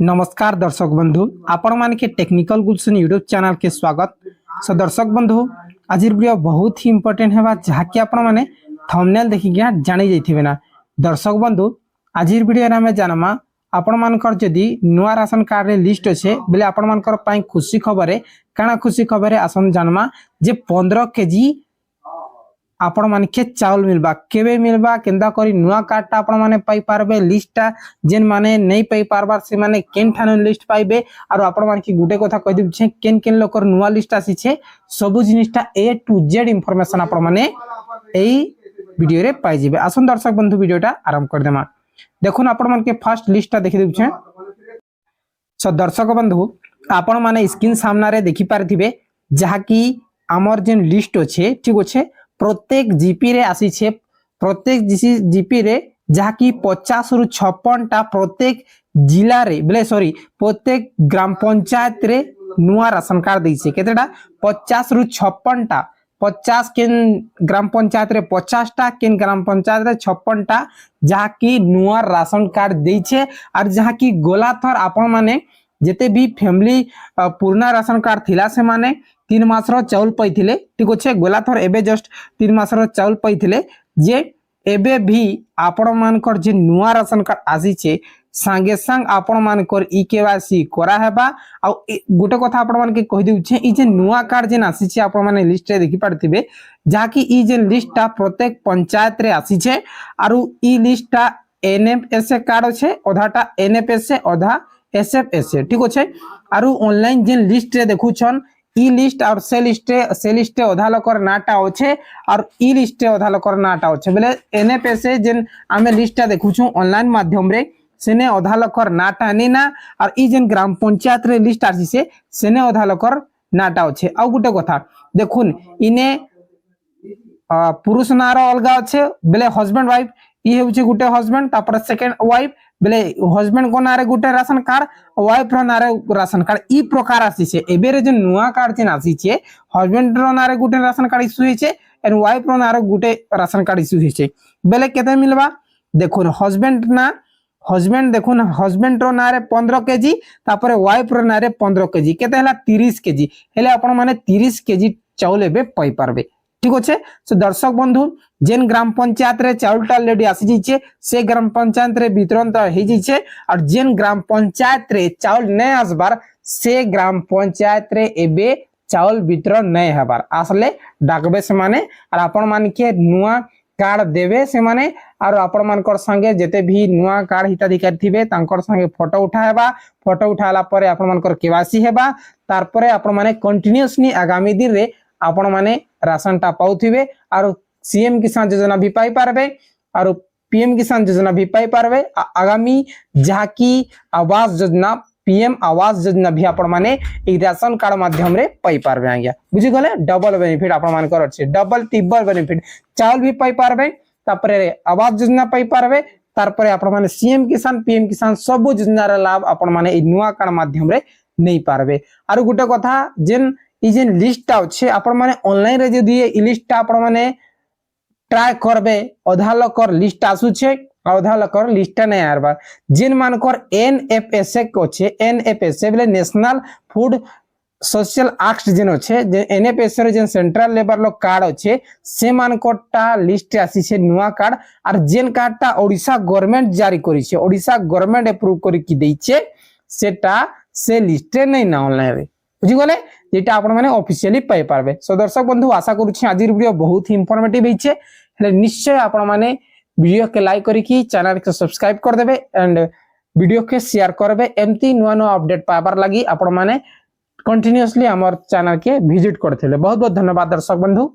नमस्कार दर्शक बंधु आपण मान के टेक्निकल गुलशन यूट्यूब चैनल के स्वागत। सो दर्शक बंधु आज वीडियो बहुत ही इंपोर्टेंट है जहाँकि आपण माने थंबनेल देखि गया जानि जाइथिबे ना। दर्शक बंधु आज वीडियो रे हमें जानमा आपण मानकर जदी नुआ राशन कार्ड रे लिस्ट अच्छे बेले आपण मानकर पई खुशी खबर है काना खुशी खबर है आसन जानमा जे 15 केजी आपण मान के चावल मिलबा केबे मिलबा केंदा करी नुआ कार्ड ता आपण माने पाई पारबे लिस्टटा जेन माने नहीं पाई पारबार से माने केन ठान लिस्ट पाइबे और आपण मान की गुटे कथा कहि दिउ छे केन केन लोकर नुआ लिस्ट आसी छे सब जिनिसटा ए टू जेड इंफॉर्मेशन आपण माने एई वीडियो रे पाई जिबे। आसन दर्शक बंधु वीडियोटा आरंभ कर देमा। देखुन आपण मान के फर्स्ट लिस्टटा देखि दिउ छे। सो दर्शक बंधु आपण माने स्क्रीन सामने रे देखि पारथिबे जहा की हमर जेन लिस्ट अछि ठीक अछि प्रत्येक जीपी रे आसी छे प्रत्येक जीपी रे जहा की 50 रु 56 टा प्रत्येक जिला रे बोले सॉरी प्रत्येक ग्राम पंचायत रे नुआ राशन कार्ड दै छे केतेटा 50 रु 56 टा 50 केन ग्राम पंचायत रे 50 टा केन ग्राम पंचायत रे 56 टा जहा की नुआ राशन कार्ड दै छे और जहा की गोला थर आपण माने जेते भी फैमिली पुराना राशन कार्ड थिला से माने 3 मास रो चाउल पाइथिले ठीक अछि गोला थर एबे जस्ट 3 मास रो चाउल पाइथिले जे एबे भी आपण मानकर जे नुआ राशन कार्ड आसी छे संगे संग आपण मानकर ई केवाईसी करा हेबा आ गुटे कथा आपण मान के कहि दिउ छे ई जे नुआ कार्ड जे आसी छे आपण माने लिस्ट रे देखि पारथिबे जा कि ई जे लिस्टटा प्रत्येक पंचायत रे आसी छे आरु ई लिस्टटा एनएफएसए कार्ड छे ओधाटा एनएफएसए ओधा एसएफएसए ठीक अछि आरु ऑनलाइन जे लिस्ट रे देखुछन ई लिस्ट और से लिस्ट अधा लोकर नाटा अच्छे और ई लिस्ट अधा लोकर नाटा अच्छे बोले एनएफएसए जेन आमे लिस्टटा देखुछु ऑनलाइन माध्यम रे सेने अधा लोकर नाटा नेना और ई जेन ग्राम पंचायत रे लिस्ट आसी से सेने अधा लोकर नाटा अच्छे। आ गुटे कथा देखुन इने पुरुष नार अलगा अच्छे बोले हस्बैंड वाइफ ई होउचे गुटे हस्बैंड तापर सेकंड वाइफ बोले हस्बैंड को नारे गुटे राशन कार्ड वाइफ रो नारे राशन कार्ड ई प्रकार आसी छे एबे रे जे नुआ कार्ड जेन आसी छे हस्बैंड रो नारे गुटे राशन कार्ड इशू होई छे एंड वाइफ रो नारे गुटे राशन कार्ड इशू होई छे बोले केते मिलबा देखुन हस्बैंड देखुन हस्बैंड रो नारे 15 केजी तापर वाइफ रो नारे 15 केजी केते हला 30 केजी हेले आपण माने 30 केजी चाउल एबे पाई पारबे ठीक अच्छे। सो दर्शक बंधु जेन ग्राम पंचायत रे चाउल टा लेडी आसी जिचे से ग्राम पंचायत रे वितरण त हे जिचे और जेन ग्राम पंचायत रे चाउल नै आसबार से ग्राम पंचायत रे एबे चाउल वितरण नै हबार आसले डाकबे से माने और आपण मान के नुआ कार्ड देबे से माने और आपण मानकर संगे जेते भी नुआ कार्ड हिताधिकारी थिबे तांकर संगे फोटो उठाएबा फोटो उठाला परे आपण मानकर केवासी हेबा तार परे आपण माने कंटीन्यूअसली आगामी दिन रे आपण माने राशन टा पाउथिबे और सीएम किसान योजना भी पाई पारबे और पीएम किसान योजना भी पाई पारबे आगामी जहा की आवास योजना पीएम आवास योजना भी आपण माने ई राशन कार्ड माध्यम रे पाई पारबे आज्ञा बुझी गले डबल बेनिफिट आपण मान कर अछि डबल ट्रिपल बेनिफिट चावल भी पाई पारबे तापरे आवास योजना पाई पारबे तारपरे आपण माने सीएम किसान पीएम किसान सब योजना रे लाभ आपण माने ई नुआ कार्ड माध्यम रे नै पारबे। और गुटे कथा जेन ई जेन लिस्ट अच्छे आपण माने ऑनलाइन रे जदी ई लिस्ट आपण माने ट्राई करबे अधा लोकर लिस्ट आसु छे अधा लोकर लिस्ट नै आरबा जिन मानकर एनएफएसए कोछे एनएफएसए बोले नेशनल फूड सोशल एक्ट जेन अच्छे जे एनएफएसए रे जेन सेंट्रल लेवल लो कार्ड अच्छे से मानकटा लिस्ट आसी छे नुआ कार्ड और जेन कार्डटा ओडिशा गवर्नमेंट जारी करि छे ओडिशा गवर्नमेंट अप्रूव करि कि दै छे सेटा से लिस्ट नै ना ऑनलाइन रे बुझी गले जेटा आपण माने ऑफिशियली पाई पारबे। सो दर्शक बंधु आशा करू छी आज वीडियो बहुत ही इंफॉर्मेटिव हिचे हेले निश्चय आपण माने वीडियो के लाइक करी कि चैनल के सब्सक्राइब कर देबे एंड वीडियो के शेयर करबे एमती नुआ नुआ अपडेट पाबार लागि आपण माने कंटीन्यूअसली हमर चैनल के विजिट करथिले। बहुत बहुत धन्यवाद दर्शक बंधु।